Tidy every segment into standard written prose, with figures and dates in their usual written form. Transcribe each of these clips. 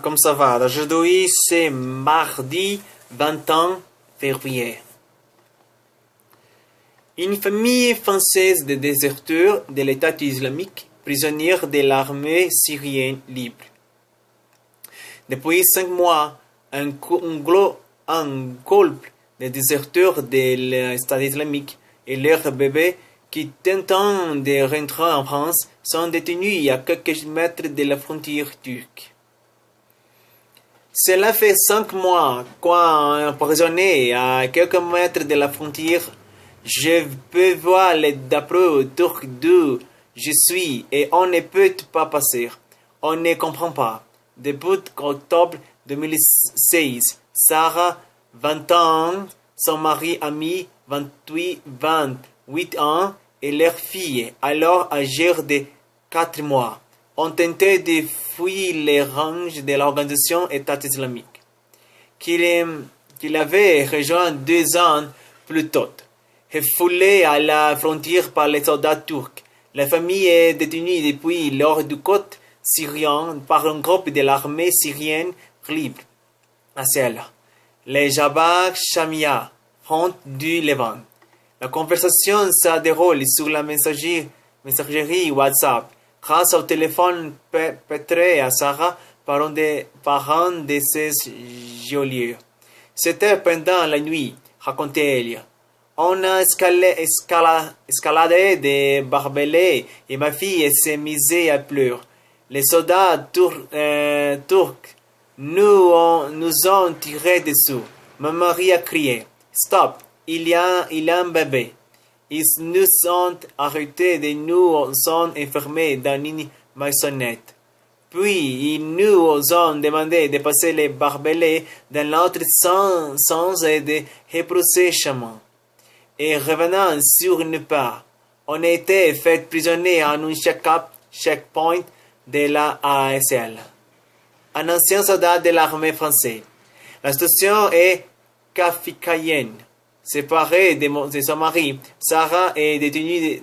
Comme ça va? Aujourd'hui, c'est mardi 21 février. Une famille française de déserteurs de l'État islamique, prisonniers de l'armée syrienne libre. Depuis 5 mois, un couple de déserteurs de l'État islamique et leur bébé qui tentent de rentrer en France sont détenus à quelques mètres de la frontière turque. Cela fait 5 mois qu'emprisonné à quelques mètres de la frontière, je peux voir les drapeaux turcs d'où je suis et on ne peut pas passer. On ne comprend pas. Depuis octobre 2016, Sarah, 20 ans, son mari ami, 28 ans, et leur fille, alors âgée de 4 mois, ont tenté de fuir les rangs de l'organisation État islamique, qu'il avait rejoint 2 ans plus tôt. Refoulée à la frontière par les soldats turcs, la famille est détenue depuis lors du côte syrien par un groupe de l'armée syrienne libre, à Celle, les Jabhat Shamia, front du Levant. La conversation se déroule sur la messagerie WhatsApp, grâce au téléphone prêté à Sarah par un de ses geôliers. C'était pendant la nuit, racontait-elle. On a escaladé des barbelés et ma fille s'est mise à pleurer. Les soldats turcs nous ont tiré dessous. Mon mari a crié « Stop, il y a un bébé !» Ils nous ont arrêtés et nous ont enfermés dans une maisonnette. Puis ils nous ont demandé de passer les barbelés dans l'autre sens et de repousser chemin. Et revenant sur une part, on a été fait prisonnier en un checkpoint de la ASL. Un ancien soldat de l'armée française. La situation est kafkaïenne. Séparée de son mari, Sarah est détenue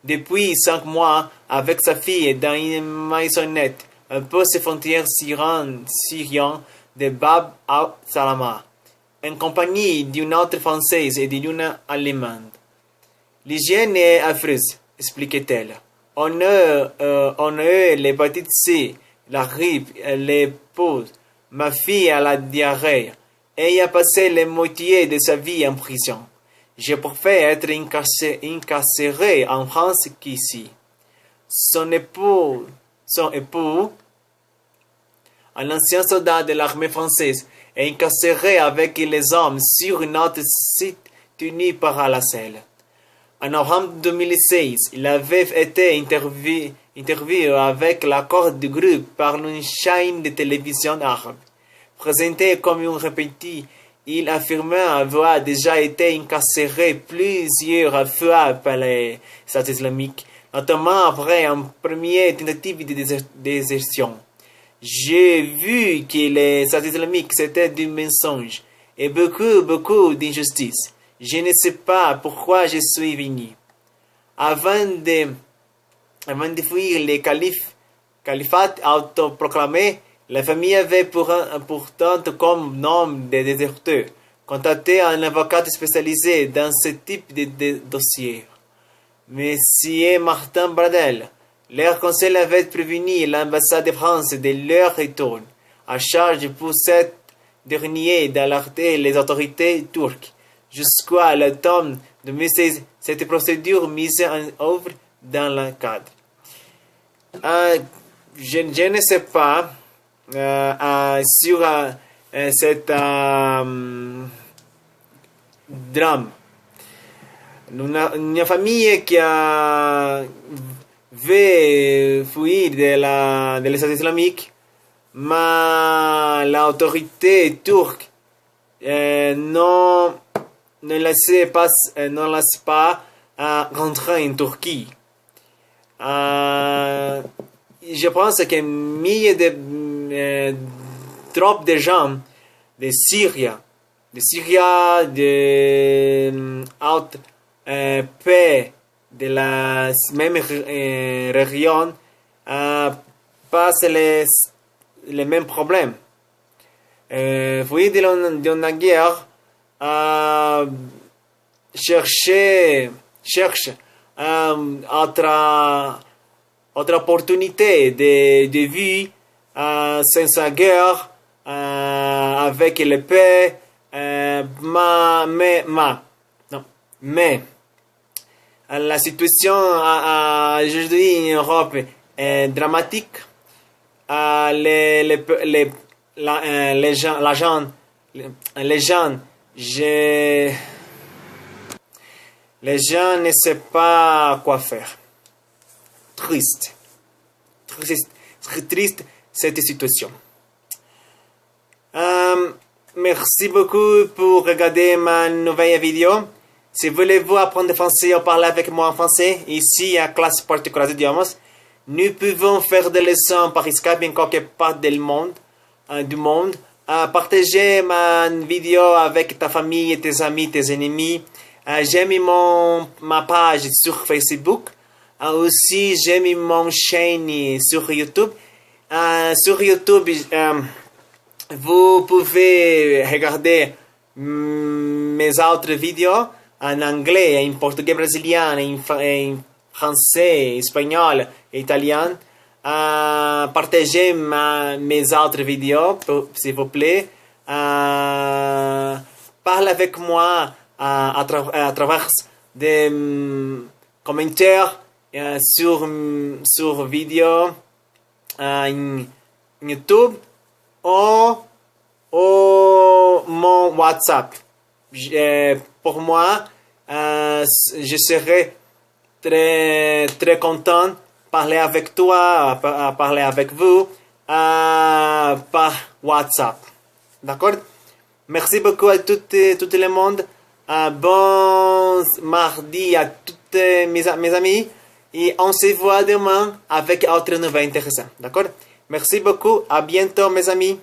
depuis 5 mois avec sa fille dans une maisonnette, un poste frontière syrien de Bab al-Salama, en compagnie d'une autre française et d'une allemande. L'hygiène est affreuse, expliquait-elle. On a l'hépatite C, la grippe, les peaux. Ma fille a la diarrhée. Elle a passé la moitié de sa vie en prison. Je préfère être incarcéré en France qu'ici. Son époux, un ancien soldat de l'armée française, est incarcéré avec les hommes sur un autre site tenu par la selle. En novembre 2016, il avait été interviewé avec l'accord du groupe par une chaîne de télévision arabe. Présenté comme un répétit, il affirmait avoir déjà été incarcéré plusieurs fois par les États islamiques, notamment après une première tentative de désertion. J'ai vu que les États islamiques c'était du mensonge et beaucoup d'injustice. Je ne sais pas pourquoi je suis venu. Avant de fuir les califats autoproclamés, la famille avait pourtant comme nom de déserteurs contacté un avocat spécialisé dans ce type de dossier. Monsieur Martin Bradel, leur conseil avait prévenu l'ambassade de France de leur retour, à charge pour cette dernier d'alerter les autorités turques. Jusqu'à l'automne 2016, cette procédure mise en œuvre dans le cadre. Je ne sais pas sur cet drame. Une famille qui veut fuir de l'État islamique, mais l'autorité turque ne laisse pas rentrer en Turquie. Je pense que milliers de trop de gens de Syrie, de haute paix, de la même région, passe les mêmes problèmes. Vous voyez, dans la guerre, cherche autre opportunité de vie sans la guerre, avec la paix, mais la situation aujourd'hui en Europe est dramatique. Les gens ne savent pas quoi faire. Triste cette situation. Merci beaucoup pour regarder ma nouvelle vidéo. Si voulez-vous apprendre français ou parler avec moi en français, ici à Classe Particulière d'Idiomas, nous pouvons faire des leçons par Skype en quelque part du monde. Partagez ma vidéo avec ta famille, tes amis, tes ennemis. J'aime ma page sur Facebook. Aussi, j'aime mon chaîne sur YouTube. Sur YouTube, vous pouvez regarder mes autres vidéos en anglais, en portugais brésilien, en français, espagnol, italien. Partagez mes autres vidéos, s'il vous plaît. Parle avec moi à travers des commentaires sur vidéo en YouTube ou mon WhatsApp. Pour moi, je serai très content de parler avec toi, parler avec vous par WhatsApp. D'accord? Merci beaucoup à tout le monde. Bon mardi à toutes mes amis. Et on se voit demain avec autre nouvelle intéressante. D'accord? Merci beaucoup. À bientôt, mes amis.